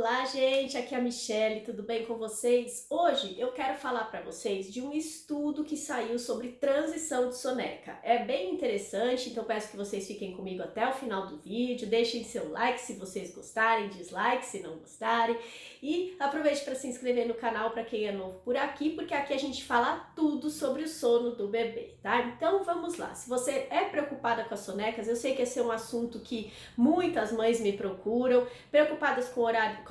Olá, gente, aqui é a Michelle, tudo bem com vocês? Hoje eu quero falar para vocês de um estudo que saiu sobre transição de soneca. É bem interessante, então peço que vocês fiquem comigo até o final do vídeo, deixem seu like se vocês gostarem, dislike se não gostarem e aproveite para se inscrever no canal para quem é novo por aqui, porque aqui a gente fala tudo sobre o sono do bebê, tá? Então vamos lá, se você é preocupada com as sonecas, eu sei que esse é um assunto que muitas mães me procuram, preocupadas com o horário,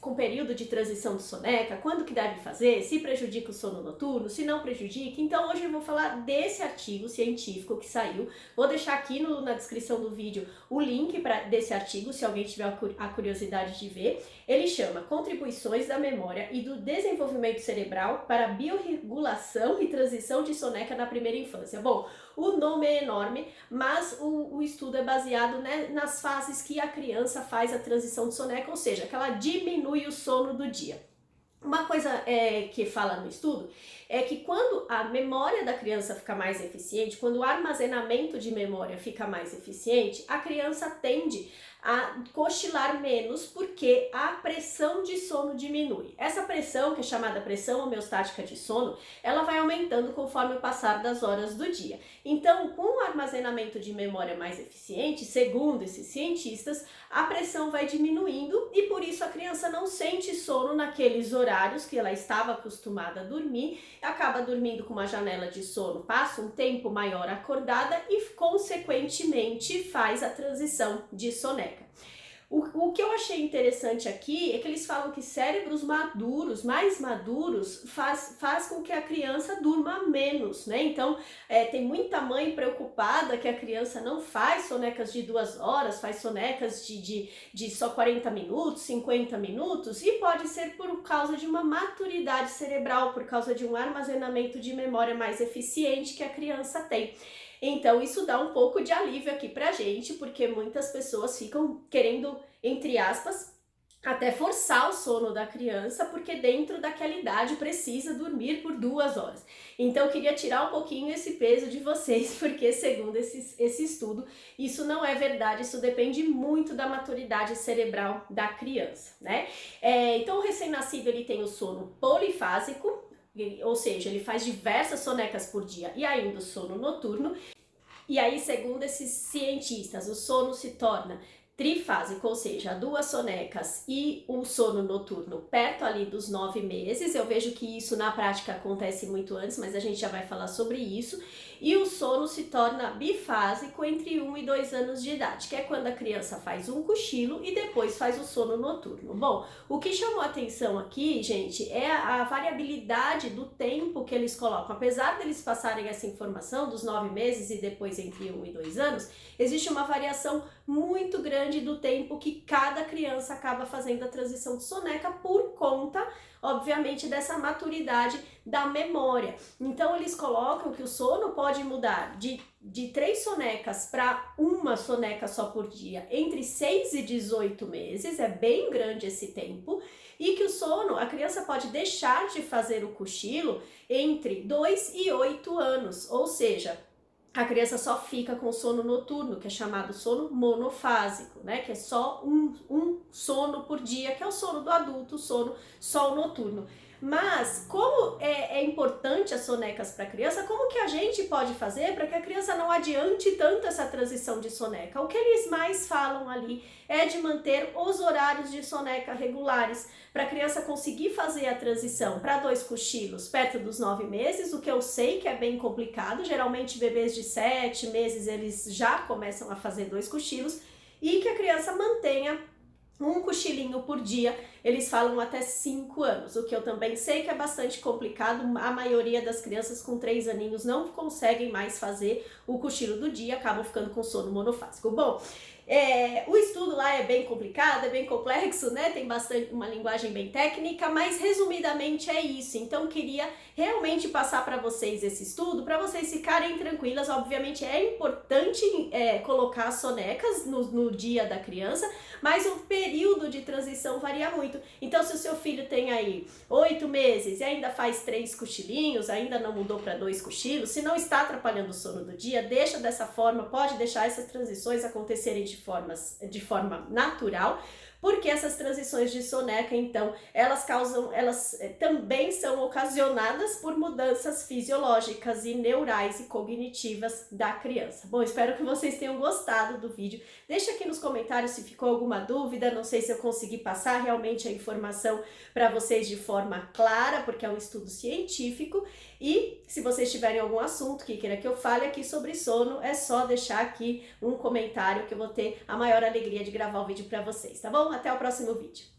com o período de transição de soneca, quando que deve fazer, se prejudica o sono noturno, se não prejudica. Então hoje eu vou falar desse artigo científico que saiu. Vou deixar aqui na descrição do vídeo o link desse artigo, se alguém tiver a curiosidade de ver. Ele chama Contribuições da Memória e do Desenvolvimento Cerebral para a Biorregulação e Transição de Soneca na Primeira Infância. Bom, o nome é enorme, mas o estudo é baseado, né, nas fases que a criança faz a transição de soneca, ou seja, que ela diminui o sono do dia. Uma coisa que fala no estudo é que quando a memória da criança fica mais eficiente, quando o armazenamento de memória fica mais eficiente, a criança tende a cochilar menos porque a pressão de sono diminui. Essa pressão, que é chamada pressão homeostática de sono, ela vai aumentando conforme o passar das horas do dia. Então, com o armazenamento de memória mais eficiente, segundo esses cientistas, a pressão vai diminuindo e por isso a criança não sente sono naqueles horários que ela estava acostumada a dormir, acaba dormindo com uma janela de sono, passa um tempo maior acordada e, consequentemente, faz a transição de soneca. O que eu achei interessante aqui é que eles falam que cérebros maduros, mais maduros, faz com que a criança durma menos, né? Então, tem muita mãe preocupada que a criança não faz sonecas de 2 horas, faz sonecas de só 40 minutos, 50 minutos, e pode ser por causa de uma maturidade cerebral, por causa de um armazenamento de memória mais eficiente que a criança tem. Então isso dá um pouco de alívio aqui pra gente, porque muitas pessoas ficam querendo, entre aspas, até forçar o sono da criança, porque dentro daquela idade precisa dormir por 2 horas. Então eu queria tirar um pouquinho esse peso de vocês, porque segundo esse estudo, isso não é verdade, isso depende muito da maturidade cerebral da criança, né? Então o recém-nascido ele tem o sono polifásico, ou seja, ele faz diversas sonecas por dia e ainda o sono noturno. E aí, segundo esses cientistas, o sono se torna trifásico, ou seja, 2 sonecas e um sono noturno perto ali dos 9 meses. Eu vejo que isso na prática acontece muito antes, mas a gente já vai falar sobre isso. E o sono se torna bifásico entre 1 e 2 anos de idade, que é quando a criança faz um cochilo e depois faz o sono noturno. Bom, o que chamou a atenção aqui, gente, é a variabilidade do tempo que eles colocam. Apesar deles passarem essa informação dos 9 meses e depois entre 1 e 2 anos, existe uma variação muito grande do tempo que cada criança acaba fazendo a transição de soneca por conta, obviamente, dessa maturidade da memória. Então eles colocam que o sono pode mudar de 3 sonecas para 1 soneca só por dia entre 6 e 18 meses, é bem grande esse tempo, e que o sono, a criança pode deixar de fazer o cochilo entre 2 e 8 anos, ou seja, a criança só fica com sono noturno, que é chamado sono monofásico, né? Que é só um sono por dia, que é o sono do adulto, o sono só o noturno. Mas como é importante as sonecas para a criança, como que a gente pode fazer para que a criança não adiante tanto essa transição de soneca? O que eles mais falam ali é de manter os horários de soneca regulares, para a criança conseguir fazer a transição para 2 cochilos perto dos 9 meses, o que eu sei que é bem complicado. Geralmente bebês de 7 meses eles já começam a fazer 2 cochilos, e que a criança mantenha um cochilinho por dia. Eles falam até 5 anos, o que eu também sei que é bastante complicado. A maioria das crianças com 3 aninhos não conseguem mais fazer o cochilo do dia, acabam ficando com sono monofásico. Bom, o estudo lá é bem complicado, é bem complexo, né? Tem bastante uma linguagem bem técnica, mas resumidamente é isso. Então queria realmente passar para vocês esse estudo, para vocês ficarem tranquilas. Obviamente é importante colocar as sonecas no dia da criança, mas o período de transição varia muito. Então se o seu filho tem aí 8 meses e ainda faz 3 cochilinhos, ainda não mudou para 2 cochilos, se não está atrapalhando o sono do dia, deixa dessa forma, pode deixar essas transições acontecerem de forma natural. porque essas transições de soneca, então, elas também são ocasionadas por mudanças fisiológicas e neurais e cognitivas da criança. Bom, espero que vocês tenham gostado do vídeo. Deixa aqui nos comentários se ficou alguma dúvida, não sei se eu consegui passar realmente a informação para vocês de forma clara, porque é um estudo científico. E se vocês tiverem algum assunto que queira que eu fale aqui sobre sono, é só deixar aqui um comentário que eu vou ter a maior alegria de gravar o vídeo para vocês, tá bom? Até o próximo vídeo.